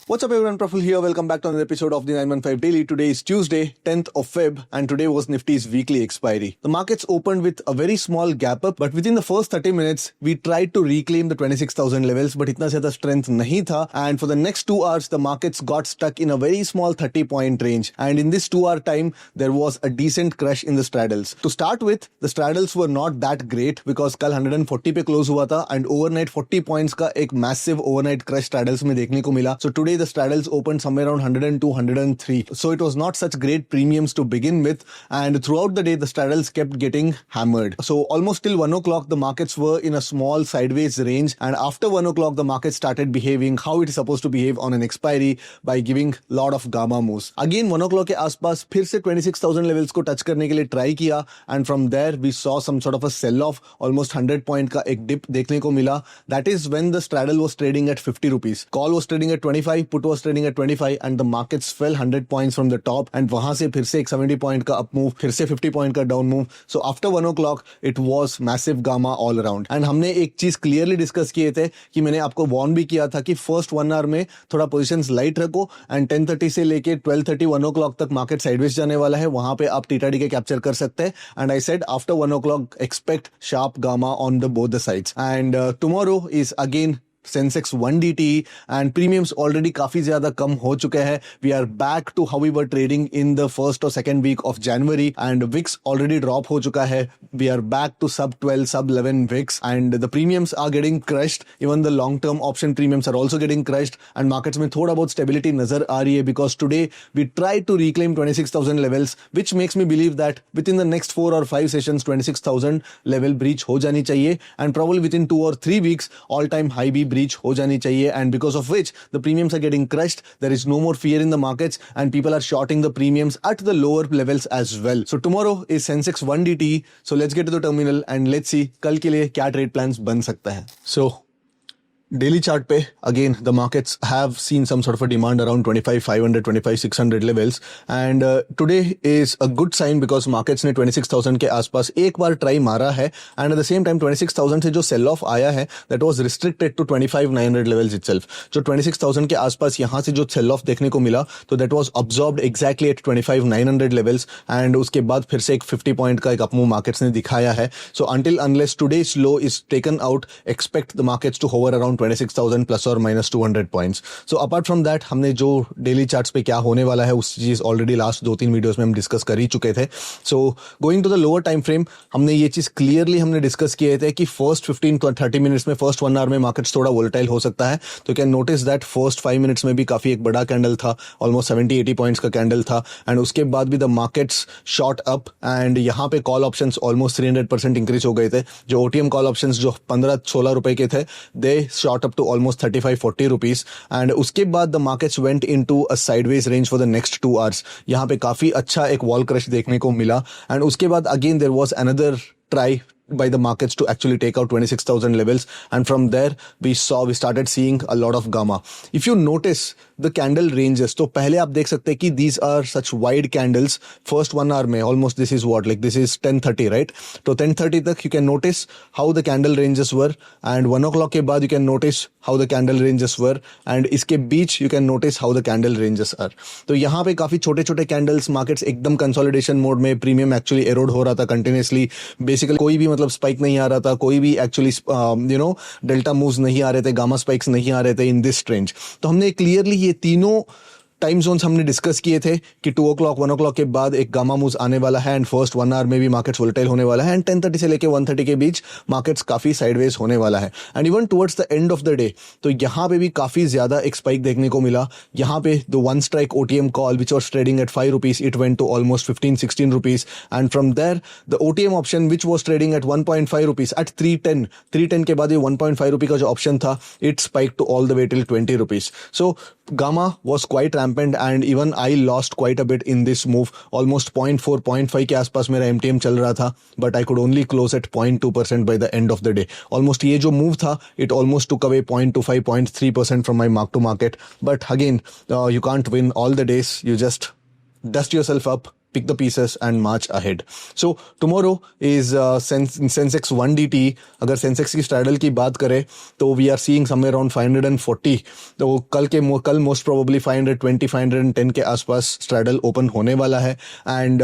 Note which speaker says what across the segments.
Speaker 1: What's up everyone, Praful here. Welcome back to another episode of the 915 Daily. Today is Tuesday, 10th of Feb, and today was Nifty's weekly expiry. The markets opened with a very small gap up, but within the first 30 minutes, we tried to reclaim the 26,000 levels, but itna zyada strength nahi tha. And for the next 2 hours, the markets got stuck in a very small 30-point range. And in this 2-hour time, there was a decent crush in the straddles. To start with, the straddles were not that great because kal 140 pe close hua tha, and overnight 40 points ka ek massive overnight crush straddles mein dekhne ko mila. So today the straddles opened somewhere around 102, 103. So it was not such great premiums to begin with, and throughout the day the straddles kept getting hammered. So almost till 1 o'clock the markets were in a small sideways range, and after 1 o'clock the market started behaving how it is supposed to behave on an expiry by giving lot of gamma moves. Again 1 o'clock के आसपास फिर से 26,000 levels को touch करने के लिए try किया, and from there we saw some sort of a sell off, almost 100 point का एक dip देखने को मिला. That is when the straddle was trading at 50 rupees. Call was trading at 25, put was trading at 25, and the markets fell 100 points from the top, and वहां से फिर से एक 70 point का up move, फिर से 50 point का down move. So after 1 o'clock it was massive gamma all around. And हमने एक चीज clearly discuss किए थे कि मैंने आपको warn भी किया था कि first 1 hour में थोड़ा positions light रखो, and 10:30 से लेके 12:30 1 o'clock तक market sideways जाने वाला है, वहां पे आप TTD के capture कर सकते हैं. And I said after 1 o'clock expect sharp gamma on the both the sides. And tomorrow is again Sensex 1DT and premiums already काफी ज्यादा कम हो चुके हैं. We are back to how we were trading in the first or second week of January, and VIX already drop हो चुका है. We are back to sub 12, sub 11 VIX, and the premiums are getting crushed. Even the long term option premiums are also getting crushed, and markets में थोड़ा बहुत stability नजर आ रही है because today we tried to reclaim 26,000 levels, which makes me believe that within the next 4 or 5 sessions 26,000 level breach हो जानी चाहिए, and probably within 2 or 3 weeks all time high भी breach हो जानी चाहिए, and because of which the premiums are getting crushed. There is no more fear in the markets, and people are shorting the premiums at the lower levels as well. So tomorrow is Sensex 1DT. So let's get to the terminal and let's see कल के लिए क्या trade plans बन सकता है. So daily chart पे again the markets have seen some sort of a demand around 25,500, 25,600 levels, and today is a good sign because markets ने 26,000 के आसपास एक बार try मारा है, and at the same time 26,000 से जो sell off आया है that was restricted to 25,900 levels itself. जो 26,000 के आसपास यहाँ से जो sell off देखने को मिला तो that was absorbed exactly at 25,900 levels, and उसके बाद फिर से एक 50 point का एक up move markets ने दिखाया है. So until unless today's low is taken out, expect the markets to hover around 26,000 plus or minus 200 points. So apart from that हमने जो daily charts पे क्या होने वाला है उस चीज already last 2-3 वीडियोस में हम डिस्कस कर ही चुके थे. So going to the lower time frame हमने ये चीज clearly हमने डिस्कस किए थे कि first 15-30 minutes में first 1 hour में markets थोड़ा volatile हो सकता है. तो you can notice that first 5 minutes में भी काफी एक बड़ा कैंडल था, almost 70-80 points का कैंडल था, and उसके बाद भी the markets shot up, and यहाँ पे call options almost 300% increase हो गए थे. जो OTM call options जो 15-16 रुपए के थे they shot up to almost 35-40 rupees, and उसके बाद the markets went into a sideways range for the next 2 hours. यहाँ पे काफी अच्छा एक wall crush देखने को मिला, and उसके बाद again there was another try by the markets to actually take out 26,000 levels, and from there we started seeing a lot of gamma. If you notice the candle ranges, तो पहले आप देख सकते हैं कि these are such wide candles. First 1 hour में almost this is what, like this is 10:30, right? तो 10:30 तक you can notice how the candle ranges were, and 1 o'clock के बाद you can notice how the candle ranges were, and इसके बीच you can notice how the candle ranges are. तो यहाँ पे काफी छोटे छोटे कैंडल्स, मार्केट्स एकदम कंसोलिडेशन मोड में, प्रीमियम एक्चुअली एरोड हो रहा था कंटिन्यूसली. बेसिकली कोई भी मतलब स्पाइक नहीं आ रहा था, कोई भी एक्चुअली डेल्टा मूव्स नहीं आ रहे थे, गामा स्पाइक्स नहीं आ रहे थे इन दिस रेंज. तो हमने क्लियरली ये तीनों टाइम जोन्स हमने डिस्कस किए थे कि 2 o'clock 1 o'clock के बाद एक गामा मूव्स आने वाला है, एंड फर्स्ट 1 hour में भी मार्केट्स वोलेटाइल होने वाला है, एंड 10:30 से लेके 1:30 के बीच मार्केट्स काफी साइडवेज होने वाला है, and even towards the end of the day तो यहाँ पे भी काफी ज्यादा एक स्पाइक देखने को मिला. यहाँ पे the 1 strike OTM call which was trading at 5 rupees, it went to almost 15-16 rupees, and from there the OTM option which was trading at 1.5 rupees at 310 के बाद ये 1.5 rupee का जो ऑप्शन था it spiked to all the way till 20 rupees. So gamma was quite rampant, and even I lost quite a bit in this move. Almost 0.4-0.5 के आसपास मेरा MTM चल रहा था, but I could only close at 0.2% by the end of the day. Almost ये जो move था it almost took away 0.25-0.3% from my mark to market. But again you can't win all the days. You just dust yourself up, pick the pieces and march ahead. So tomorrow is Sensex 1DT. अगर Sensex की straddle की बात करें तो we are seeing somewhere around 540. तो कल most probably 520 510 के आसपास straddle open होने वाला है, and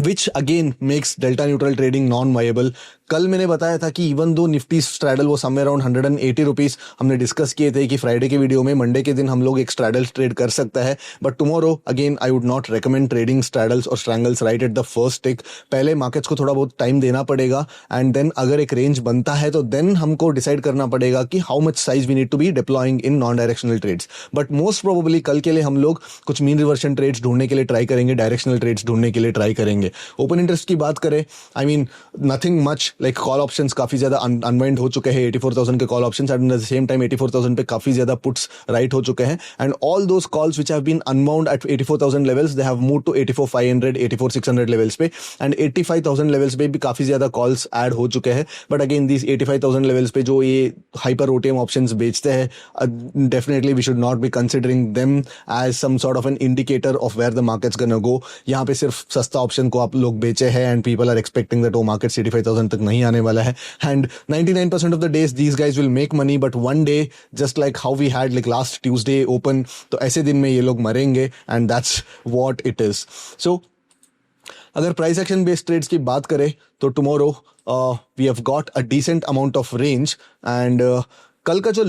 Speaker 1: which again makes delta neutral trading non-viable. कल मैंने बताया था कि इवन दो निफ्टी स्ट्रैडल वो समवेयर अराउंड 180 रुपीज हमने डिस्कस किए थे कि फ्राइडे के वीडियो में, मंडे के दिन हम लोग एक स्ट्रैडल ट्रेड कर सकता है, but tomorrow again I would not recommend trading straddles और strangles right at the first tick. पहले मार्केट्स को थोड़ा बहुत टाइम देना पड़ेगा, एंड देन अगर एक रेंज बनता है तो देन हमको डिसाइड करना पड़ेगा कि how much size we need to be deploying in non directional trades. But most probably कल के लिए हम लोग कुछ मीन रिवर्शन ट्रेड्स ढूंढने के लिए ट्राई करेंगे, डायरेक्शनल ट्रेड्स ढूंढने के लिए ट्राई करेंगे. ओपन इंटरेस्ट की बात करें, I mean nothing much, like call options काफी ज्यादा अनवाइंड हो चुके हैं, 84,000 के call options, and at the same time 84,000 पे काफी ज्यादा पुट्स राइट हो चुके हैं, and all those calls which have been unwound at 84,000 levels they have moved to 84,500 84,600 levels पे, एंड 85,000 लेवल्स पे भी काफी ज्यादा कॉल्स ऐड हो चुके हैं. बट अगेन दिस 85,000 लेवल्स पे जो ये हाइपर ओटीएम ऑप्शंस बेचते हैं, definitely we should not be considering them as some sort of an indicator of where the market's gonna go. यहाँ पे सिर्फ सस्ता ऑप्शन को आप लोग बेचे हैं, and people are expecting that वो मार्केट 85,000 तक नहीं आने वाला है, and 99% of the days these guys will make money, but one day just like how we had like last Tuesday open, तो ऐसे दिन में ये लोग मरेंगे, and that's what it is. So अगर प्राइस एक्शन बेस्ड ट्रेड्स की बात करें तो tomorrow we have got a decent amount of range, and कल का जो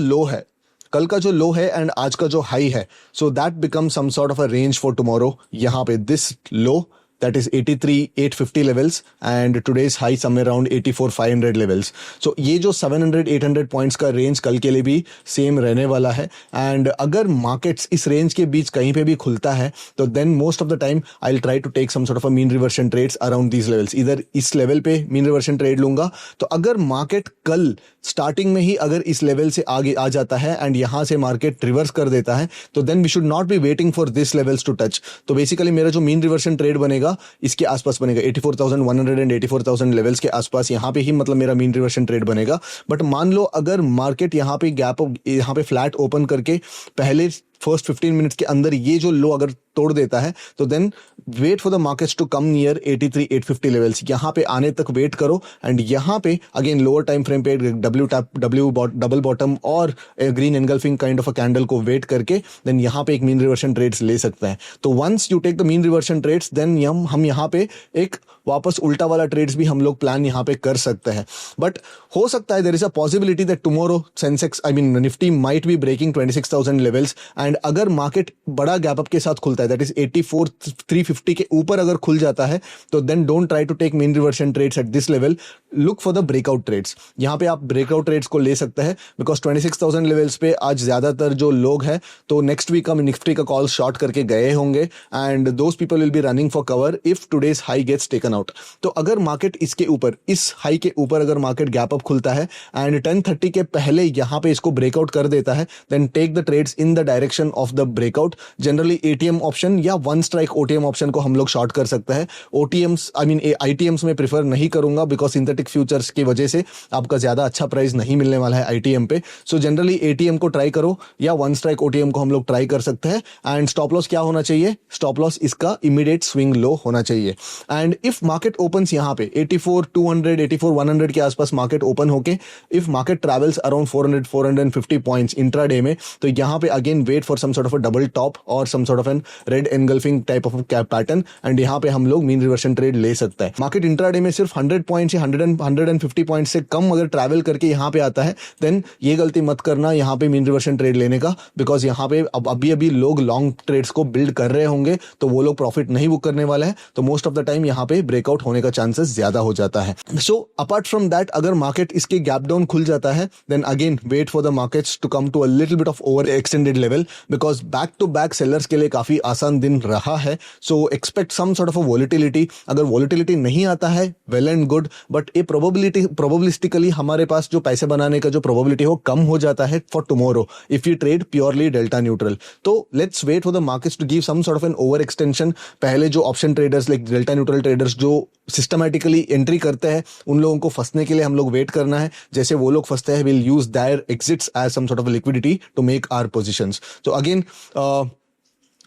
Speaker 1: लो है एंड आज का जो हाई है, so that become some sort of a range for tomorrow. यहाँ पे this low that is 83,850 levels and today's high somewhere around 84,500 levels. So ये जो 700-800 पॉइंट्स का रेंज कल के लिए भी सेम रहने वाला है, एंड अगर मार्केट्स इस रेंज के बीच कहीं पे भी खुलता है तो then most of the time I will try to take some sort of a mean reversion trades around these levels. इधर इस लेवल पे मीन रिवर्शन ट्रेड लूंगा, तो अगर मार्केट कल स्टार्टिंग में ही अगर इस लेवल से आगे आ जाता है एंड यहां से मार्केट रिवर्स कर देता है, तो then we should not be waiting for this levels to touch. तो बेसिकली मेरा जो मीन रिवर्शन ट्रेड बनेगा इसके आसपास बनेगा 84,100 एंड 84,000 लेवल्स के आसपास, यहाँ पे ही मतलब मेरा मीन रिवर्शन ट्रेड बनेगा. बट मान लो अगर मार्केट यहाँ पे फ्लैट ओपन करके पहले फर्स्ट 15 मिनट्स के अंदर ये जो लो अगर तोड़ देता है, तो then wait for the markets to come near 83,850 levels. यहाँ पे आने तक वेट करो, एंड यहाँ पे अगेन लोअर टाइम फ्रेम पे डबल बॉटम और green engulfing kind of a candle को वेट करके देन यहाँ पे एक मीन रिवर्शन ट्रेड्स ले सकते हैं. तो once you take the mean reversion trades then हम यहाँ पे एक वापस उल्टा वाला ट्रेड्स भी हम लोग प्लान यहाँ पे कर सकते हैं. बट हो सकता है there is a possibility that tomorrow Sensex I mean Nifty might be breaking 26,000 levels, and अगर मार्केट बड़ा गैप अप के साथ खुलता है, दैट इज 84,350 के ऊपर अगर खुल जाता है, तो then don't try to take mean reversion trades at this level, look for the breakout trades. यहाँ पे आप ब्रेकआउट ट्रेड्स को ले सकते हैं, बिकॉज 26,000 लेवल्स पे आज ज्यादातर जो लोग हैं तो नेक्स्ट वीक हम निफ्टी का कॉल शॉर्ट करके गए होंगे, and those people will be running for cover if today's high gets taken out. तो अगर मार्केट इसके ऊपर, इस हाई के ऊपर अगर मार्केट गैप अप खुलता है एंड 10:30 के पहले यहाँ पे इसको ब्रेकआउट कर देता है, then take the trades in the direction of the breakout. Generally ATM option या वन स्ट्राइक ओटीएम ऑप्शन को हम लोग शॉर्ट कर सकते हैं. ओटीएम्स आई मीन आईटीएम्स में प्रीफर नहीं करूंगा, बिकॉज सिंथेटिक फ्यूचर्स की वजह से आपका ज्यादा अच्छा प्राइस नहीं मिलने वाला है आईटीएम पे. सो जनरली एटीएम को ट्राई करो या वन स्ट्राइक ओटीएम को हम लोग ट्राई कर सकते हैं. एंड स्टॉप लॉस क्या होना चाहिए? स्टॉप लॉस इसका इमीडिएट स्विंग लो होना चाहिए. एंड इफ मार्केट ओपन्स यहाँ पे 84,200 84,100 के आसपास मार्केट ओपन होके if market travels around 400-450 points intraday में, तो यहाँ पे again wait for some sort of a double top और some sort of an red engulfing type of cap pattern, and यहाँ पे हम लोग मीन रिवर्शन ट्रेड ले सकता है. मार्केट इंट्राडे में सिर्फ 100 पॉइंट्स या 150 पॉइंट्स से कम अगर ट्रैवल करके यहाँ पे आता है, देन ये गलती मत करना यहाँ पे मीन रिवर्शन ट्रेड लेने का, बिकॉज यहाँ पे अभी लोग लॉन्ग ट्रेड्स को बिल्ड कर रहे होंगे, तो वो लोग प्रॉफिट नहीं बुक करने वाले हैं, तो मोस्ट ऑफ द टाइम यहाँ पे ब्रेकआउट होने का चांसेस ज्यादा हो जाता है. सो अपार्ट फ्रॉम दैट, अगर मार्केट इसके गैप डाउन खुल जाता है, then again wait for the markets to come to a little bit of over extended level, because back to back sellers के लिए काफी आसान दिन रहा है. So expect some sort of a volatility. अगर वोलेटिलिटी नहीं आता है, वेल एंड गुड, बट ये प्रोबेबिलिस्टिकली हमारे पास जो पैसे बनाने का जो प्रोबेबिलिटी हो कम हो जाता है for tomorrow if you trade purely delta neutral. तो let's wait for the markets to give some sort of an over extension. पहले जो option traders like delta neutral traders जो सिस्टमैटिकली एंट्री करते हैं, उन लोगों को फंसने के लिए हम लोग वेट करना है. जैसे वो लोग फंसते हैं, will use their exits as some sort of liquidity to make our positions. तो again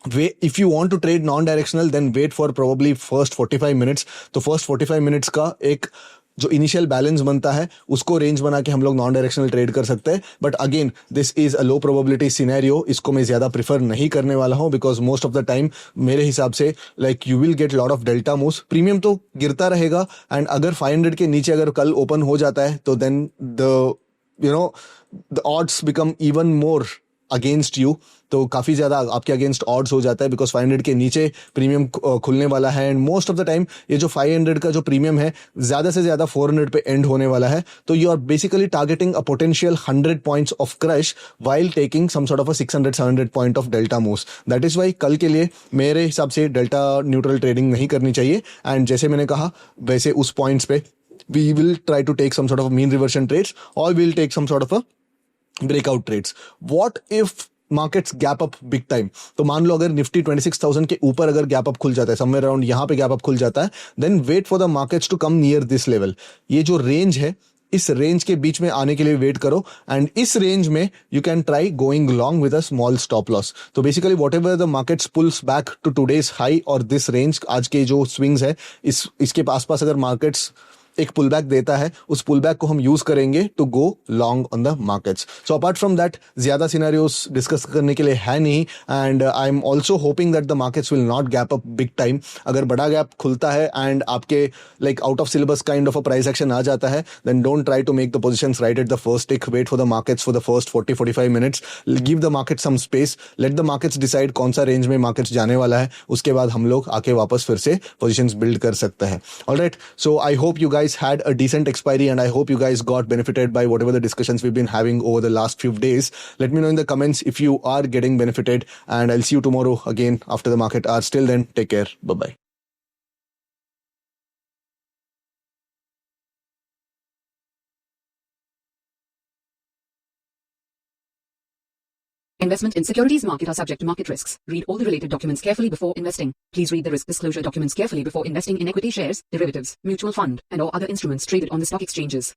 Speaker 1: if you want to trade non-directional, then wait for probably first 45 minutes. तो first 45 minutes का एक जो इनिशियल बैलेंस बनता है उसको रेंज बना के हम लोग नॉन डायरेक्शनल ट्रेड कर सकते हैं. But again this is a low probability scenario. इसको मैं ज्यादा प्रीफर नहीं करने वाला हूं because most of the time मेरे हिसाब से like you will get lot of delta moves. Premium तो गिरता रहेगा एंड अगर 500 के नीचे अगर कल ओपन हो जाता है तो then the odds become even more against you. तो काफी ज्यादा आपके अगेंस्ट ऑड्स हो जाता है बिकॉज 500 के नीचे प्रीमियम खुलने वाला है and most of the time ये जो 500 का जो प्रीमियम है ज्यादा से ज्यादा 400 पे एंड होने वाला है. तो you are basically targeting a potential 100 points of crush while taking some sort of a 600-700 point of delta moves. That is why कल के लिए मेरे हिसाब से डेल्टा न्यूट्रल ट्रेडिंग नहीं करनी चाहिए. एंड जैसे मैंने कहा वैसे उस पॉइंट्स पे we will try to take some sort of mean reversion trades or we'll take some sort of a breakout trades. What if markets gap up big time? तो मान लो अगर निफ्टी 26,000 के ऊपर अगर गैप अप खुल जाता है, समवेयर अराउंड यहाँ पे गैप अप खुल जाता है, then wait for the markets to come near this level. ये जो रेंज है इस रेंज के बीच में आने के लिए वेट करो एंड इस रेंज में you can try going long with a small stop loss. तो basically whatever the markets pulls back to today's high और दिस रेंज, आज के जो स्विंग्स है इसके आसपास अगर मार्केट्स एक पुल बैक देता है, उस पुल बैक को हम यूज करेंगे to go long on the markets. So apart from that ज्यादा सिनेरियोस डिस्कस करने के लिए है नहीं and I am also hoping that the markets will not gap up big time. अगर बड़ा गैप खुलता है एंड आपके like out of syllabus kind of a price action आ जाता है, then don't try to make the positions right at the first tick. Wait for the markets for the first 40-45 minutes. Give the market some space. Let the markets decide कौन सा range में markets जाने वाला है. उसके बाद हम लोग आके वापस फिर से पोजिशंस बिल्ड कर सकते हैं. Alright, so I hope you guys had a decent expiry and I hope you guys got benefited by whatever the discussions we've been having over the last few days. Let me know in the comments if you are getting benefited and I'll see you tomorrow again after the market hours. Till then, take care. Bye-bye.
Speaker 2: Investment in securities market are subject to market risks. Read all the related documents carefully before investing. Please read the risk disclosure documents carefully before investing in equity shares, derivatives, mutual fund, and or other instruments traded on the stock exchanges.